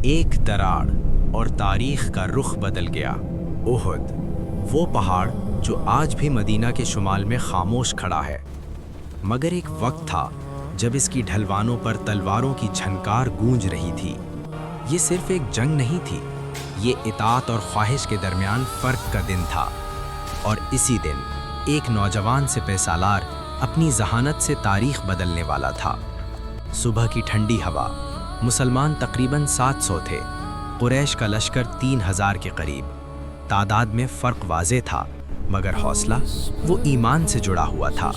ایک دراڑ اور تاریخ کا رخ بدل گیا۔ احد، وہ پہاڑ جو آج بھی مدینہ کے شمال میں خاموش کھڑا ہے، مگر ایک وقت تھا جب اس کی ڈھلوانوں پر تلواروں کی جھنکار گونج رہی تھی۔ یہ صرف ایک جنگ نہیں تھی، یہ اطاعت اور خواہش کے درمیان فرق کا دن تھا۔ اور اسی دن ایک نوجوان سپہ سالار اپنی ذہانت سے تاریخ بدلنے والا تھا۔ صبح کی ٹھنڈی ہوا، مسلمان تقریباً 700 تھے، قریش کا لشکر 3000 کے قریب۔ تعداد میں فرق واضح تھا، مگر حوصلہ وہ ایمان سے جڑا ہوا تھا۔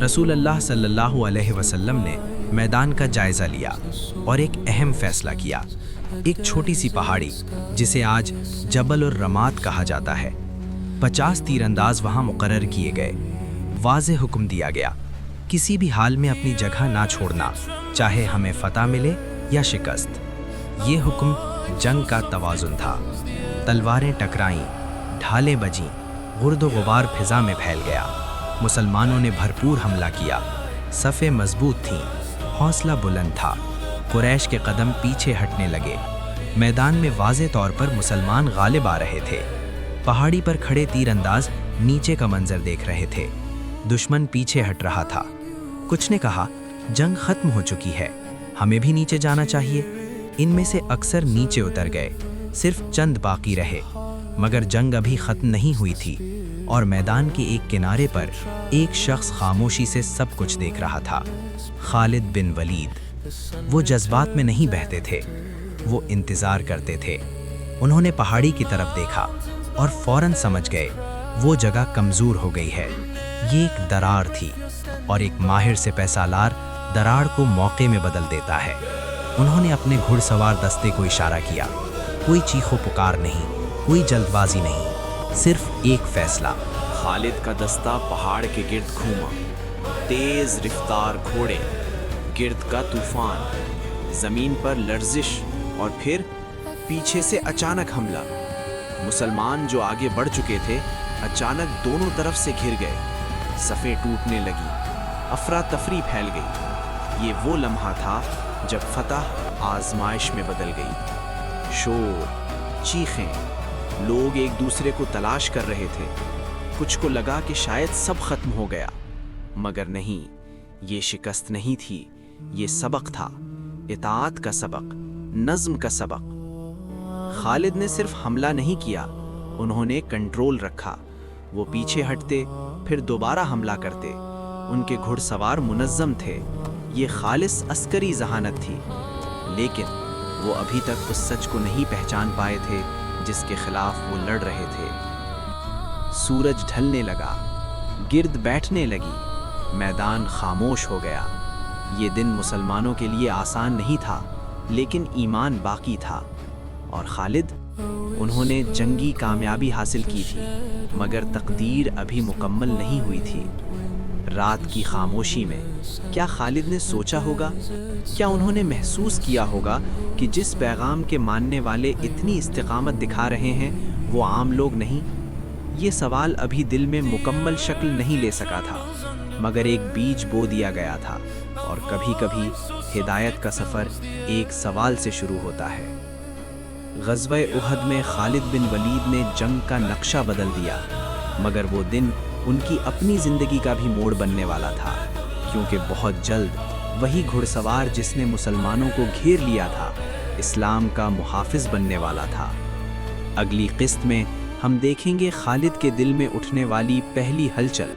رسول اللہ صلی اللہ علیہ وسلم نے میدان کا جائزہ لیا اور ایک اہم فیصلہ کیا۔ ایک چھوٹی سی پہاڑی جسے آج جبل الرمات کہا جاتا ہے، 50 تیر انداز وہاں مقرر کیے گئے۔ واضح حکم دیا گیا، کسی بھی حال میں اپنی جگہ نہ چھوڑنا، چاہے ہمیں فتح ملے یا شکست۔ یہ حکم جنگ کا توازن تھا۔ تلواریں ٹکرائیں، ڈھالیں بجیں، گرد و غبار فضا میں پھیل گیا۔ مسلمانوں نے بھرپور حملہ کیا، صفیں مضبوط تھیں، حوصلہ بلند تھا۔ قریش کے قدم پیچھے ہٹنے لگے۔ میدان میں واضح طور پر مسلمان غالب آ رہے تھے۔ پہاڑی پر کھڑے تیر انداز نیچے کا منظر دیکھ رہے تھے۔ دشمن پیچھے ہٹ رہا تھا۔ کچھ نے کہا، جنگ ختم ہو چکی ہے، ہمیں بھی نیچے جانا چاہیے۔ ان میں سے اکثر نیچے اتر گئے، صرف چند باقی رہے۔ مگر جنگ ابھی ختم نہیں ہوئی تھی، اور میدان کے ایک کنارے پر ایک شخص خاموشی سے سب کچھ دیکھ رہا تھا۔ خالد بن ولید۔ وہ جذبات میں نہیں بہتے تھے، وہ انتظار کرتے تھے۔ انہوں نے پہاڑی کی طرف دیکھا اور فوراً سمجھ گئے وہ جگہ کمزور ہو گئی ہے۔ یہ ایک دراڑ تھی، اور ایک ماہر سپہ سالار دراڑ کو موقع میں بدل دیتا ہے۔ انہوں نے اپنے گھڑ سوار دستے کو اشارہ کیا۔ کوئی چیخ و پکار نہیں، کوئی جلد بازی نہیں، صرف ایک فیصلہ۔ خالد کا دستہ پہاڑ کے گرد گھوما، تیز رفتار گھوڑے، گرد کا طوفان، زمین پر لرزش، اور پھر پیچھے سے اچانک حملہ۔ مسلمان جو آگے بڑھ چکے تھے اچانک دونوں طرف سے گھر گئے، صفیں ٹوٹنے لگی، افراتفری پھیل گئی۔ یہ وہ لمحہ تھا جب فتح آزمائش میں بدل گئی۔ شور، چیخیں، لوگ ایک دوسرے کو تلاش کر رہے تھے۔ کچھ کو لگا کہ شاید سب ختم ہو گیا، مگر نہیں، یہ شکست نہیں تھی، یہ سبق تھا، اطاعت کا سبق، نظم کا سبق۔ خالد نے صرف حملہ نہیں کیا، انہوں نے کنٹرول رکھا۔ وہ پیچھے ہٹتے، پھر دوبارہ حملہ کرتے۔ ان کے گھڑ سوار منظم تھے، یہ خالص عسکری ذہانت تھی۔ لیکن وہ ابھی تک اس سچ کو نہیں پہچان پائے تھے جس کے خلاف وہ لڑ رہے تھے۔ سورج ڈھلنے لگا، گرد بیٹھنے لگی، میدان خاموش ہو گیا۔ یہ دن مسلمانوں کے لیے آسان نہیں تھا، لیکن ایمان باقی تھا۔ اور خالد، انہوں نے جنگی کامیابی حاصل کی تھی، مگر تقدیر ابھی مکمل نہیں ہوئی تھی۔ رات کی خاموشی میں کیا خالد نے سوچا ہوگا؟ کیا انہوں نے محسوس کیا ہوگا کہ جس پیغام کے ماننے والے اتنی استقامت دکھا رہے ہیں وہ عام لوگ نہیں؟ یہ سوال ابھی دل میں مکمل شکل نہیں لے سکا تھا، مگر ایک بیج بو دیا گیا تھا۔ اور کبھی کبھی ہدایت کا سفر ایک سوال سے شروع ہوتا ہے۔ غزوہ احد میں خالد بن ولید نے جنگ کا نقشہ بدل دیا، مگر وہ دن ان کی اپنی زندگی کا بھی موڑ بننے والا تھا، کیونکہ بہت جلد وہی گھڑ سوار جس نے مسلمانوں کو گھیر لیا تھا، اسلام کا محافظ بننے والا تھا۔ اگلی قسط میں ہم دیکھیں گے خالد کے دل میں اٹھنے والی پہلی ہلچل۔